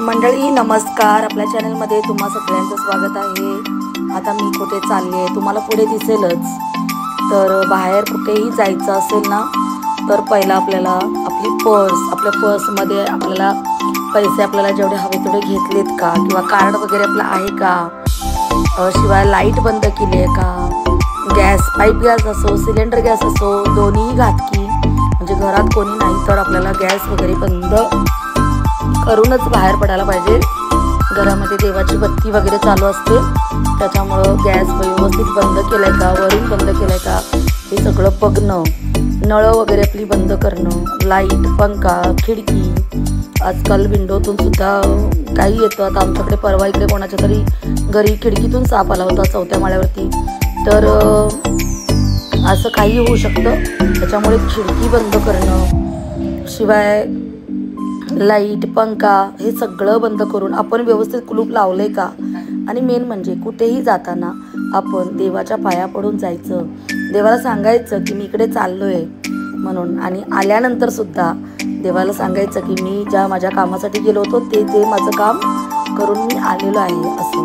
मंडळी नमस्कार, आपल्या चॅनलमध्ये तुम्हा सगळ्यांचं स्वागत आहे। आता मी कुठे चालले तुम्हाला पुढे दिसेलच। तर बाहेर कुठेही जायचं असेल ना तर पहिला आपल्याला आपली आपल्या पर्समध्ये आपल्याला पैसे आपल्याला जेवढे हवे तेवढे घेतलेत का, किंवा कार्ड वगैरे आपलं आहे का, शिवाय लाईट बंद केली आहे का, गॅस पाईप गॅस असो सिलेंडर गॅस असो दोन्ही घातकी, म्हणजे घरात कोणी नाही तर आपल्याला गॅस वगैरे बंद करूनच बाहेर पडायला पाहिजे। घरामध्ये देवाची बत्ती वगैरे चालू असते, त्याच्यामुळं गॅस व्यवस्थित बंद केलाय का, वरून बंद केलाय का हे सगळं बघणं, नळं वगैरे आपली बंद करणं, लाईट पंखा खिडकी, आजकाल विंडोतून सुद्धा काही येतं। आता आमच्याकडे परवा इकडे कोणाच्या तरी घरी खिडकीतून साप आला होता 4थ्या माळ्यावरती, तर असं काही होऊ शकतं, त्याच्यामुळे खिडकी बंद करणं, शिवाय लाईट पंखा हे सगळं बंद करून आपण व्यवस्थित कुलूप लावलंय का, आणि मेन म्हणजे कुठेही जाताना आपण देवाच्या पाया पडून जायचं, देवाला सांगायचं की मी इकडे चाललोय म्हणून, आणि आल्यानंतर सुद्धा देवाला सांगायचं की मी ज्या माझ्या कामासाठी गेलो होतो ते माझं काम करून मी आलेलो आहे असं,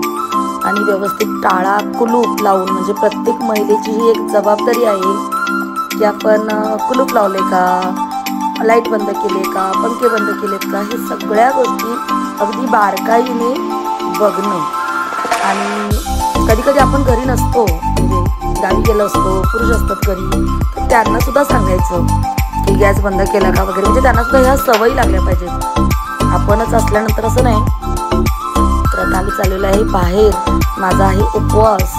आणि व्यवस्थित टाळा कुलूप लावून, म्हणजे प्रत्येक महिलेची ही एक जबाबदारी आहे की आपण कुलूप लावले का, लाईट बंद केले का, पंखे बंद केलेत का, हे सगळ्या गोष्टी अगदी बारकाईने बघणं। आणि कधी कधी आपण घरी नसतो, म्हणजे गावी गेलो असतो, पुरुष असतात घरी, तर त्यांना सुद्धा सांगायचं की गॅस बंद केला का वगैरे, म्हणजे त्यांना सुद्धा ह्या सवयी लागल्या पाहिजेत, आपणच असल्यानंतर असं नाही। तर आता आम्ही चाललेलो आहे बाहेर, माझा आहे उपवास,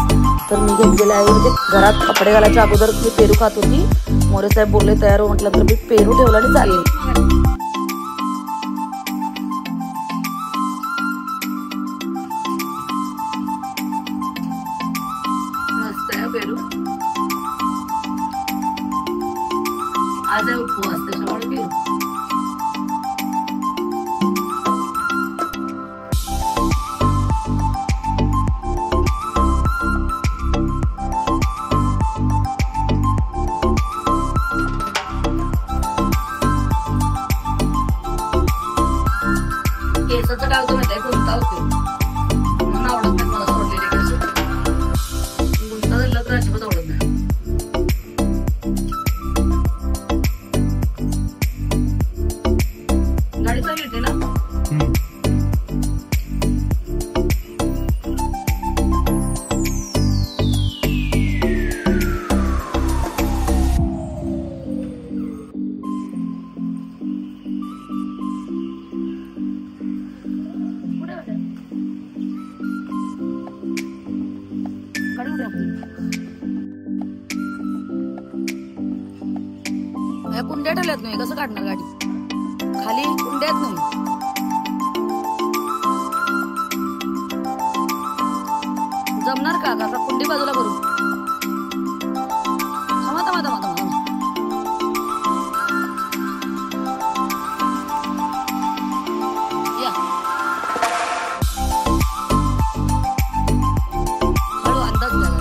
तर मी घेतलेला आहे, म्हणजे घरात कपडे घालायच्या अगोदर मी पेरू खात होती, मोरे साहेब बोलले तयार हो, म्हटलं तर मी पेरू ठेवला आणि चालले। मस्त आहे पेरू, आज आहे उपवास त्याच्यामुळे पेरू। केसाचं काय होतं माहिती आहे, गुंता होते म्हणून आवडत नाही मला सोडलेले केस, गुंता झाला तर अजिबात आवडत नाही। गाडी चालू येते ना, कुंड्या ठेवल्यात नाही, कसं काढणार गाडी, खाली कुंड्यात नाही, जमणार का, का कुंडी बाजूला करू, हळू अंदाज घ्या।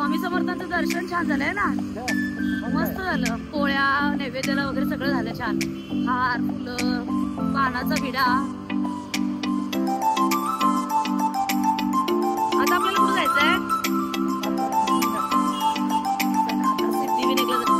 स्वामी समर्थांचं दर्शन छान झालंय ना, मस्त झालं. पोळ्या नैवेद्याला वगैरे सगळं झालं छान. हार, फुलं, पानाचा विडा. आता आपल्याला कुठं जायचंय? आता सिद्धिविनायकला जायचं.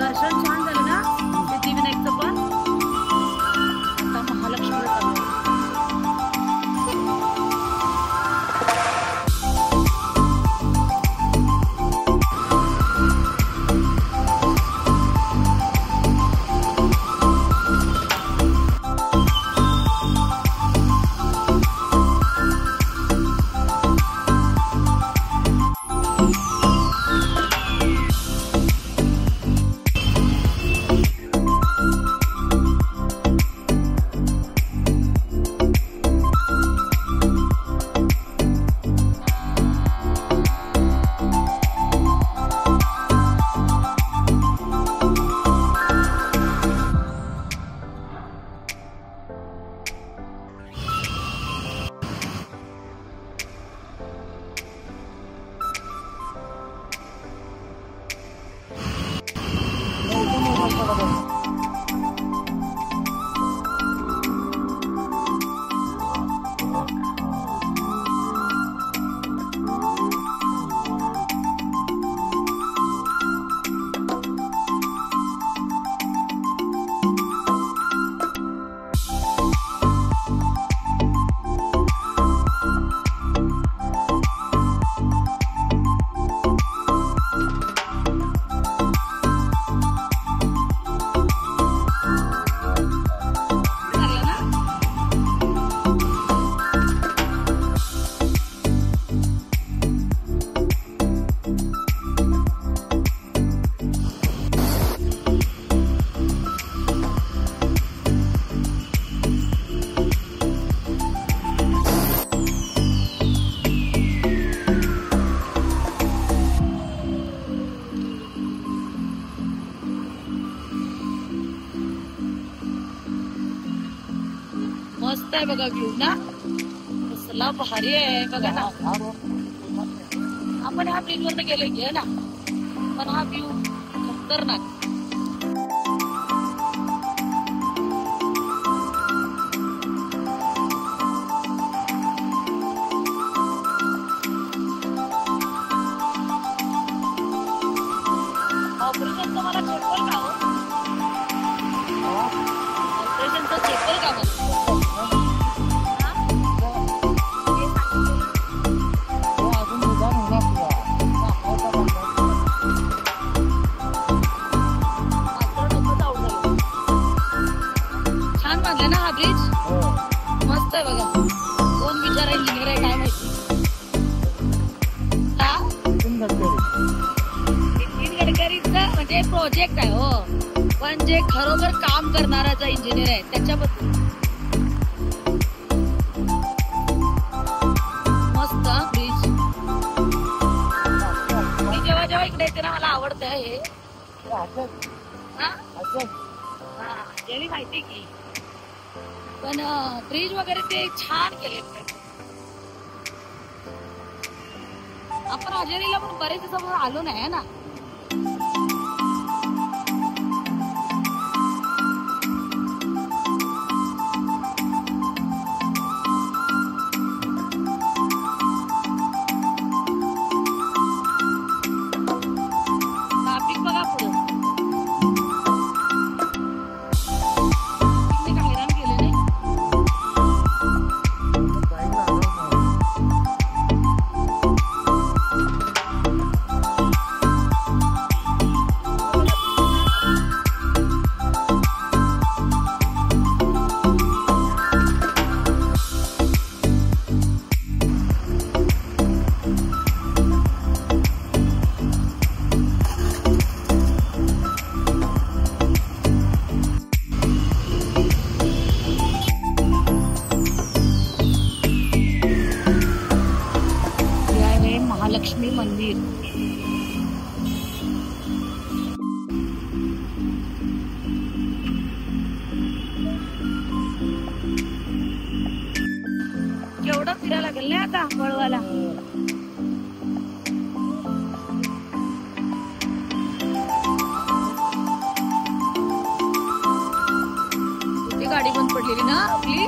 दर्शन छान झालं ना सिद्धिविनायकचं पण. आता महालक्ष्मीला चालू. मस्त आहे बघा व्ह्यू ना, कसला भारी आहे बघा ना. आपण ह्या ब्रिज वरनं गेलो की ना, पण हा व्ह्यू खतरनाक. ऑपरेशनचं मला चेपल का हो? ऑपरेशनचं चेपल का मला? छान बांधलाय ना हा ब्रिज, मस्त आहे बघा. कोण बिचारा इंजिनियर आहे काय माहिती. नितीन गडकरींचा म्हणजे प्रोजेक्ट आहे हो, पण जे खरोखर काम करणारा इंजिनियर आहे त्याच्याबद्दल मस्त ब्रिज. मी जेव्हा जेव्हा इकडे येते ना मला आवडतं हे. गेली माहिती की, पण ब्रिज वगैरे ते छान केले. आपण हजेरीला पण बरेच दिवसापासून आलो नाही ना. ट्रॅफिक बघा पुढे किती हैराण केले नाही. महालक्ष्मी मंदिर. केवढं फिरायला लागेल नाही आता वळवाला. कुठे गाडी बंद पडलेली ना आपली.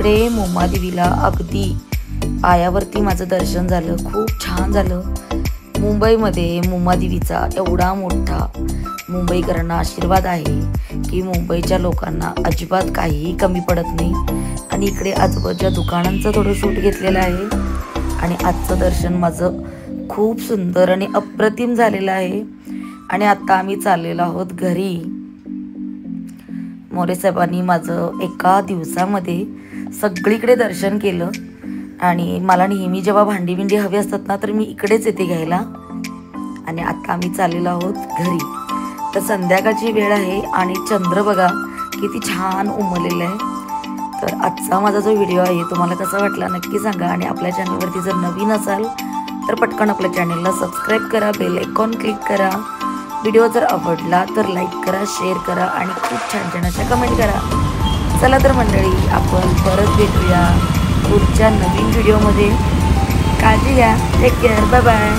इकडे मुंबादेवीला अगदी पायावरती माझं दर्शन झालं, खूप छान झालं. मुंबईमध्ये मुंबादेवीचा एवढा मोठा मुंबईकरांना आशीर्वाद आहे की मुंबईच्या लोकांना अजिबात काहीही कमी पडत नाही. आणि इकडे आजूबाजूच्या दुकानांचं थोडं शूट घेतलेलं आहे. आणि आजचं दर्शन माझं खूप सुंदर आणि अप्रतिम झालेलं आहे. आणि आता आम्ही चाललेलो आहोत घरी. मोरे साहेबांनी माझं एका दिवसामध्ये सगळीकडे दर्शन केलं. आणि मला नेहमी जेव्हा भांडी हवी असतात ना तर मी इकडेच येते घ्यायला. आणि आता आम्ही चाललेलो आहोत घरी. तर संध्याकाळची वेळ आहे आणि चंद्र बघा किती छान उमललेलं आहे. तर आजचा माझा जो व्हिडिओ आहे तुम्हाला कसा वाटला नक्की सांगा. आणि आपल्या चॅनलवरती जर नवीन असाल तर पटकन आपल्या चॅनलला सबस्क्राईब करा, बेल आयकॉन क्लिक करा. व्हिडिओ जर आवडला तर लाईक करा, शेअर करा आणि खूप छान छान अशा कमेंट करा. चला तर मंडळी, आपण परत भेटूया पुढच्या नवीन व्हिडिओमध्ये. काळजी घ्या. Take care. Bye bye.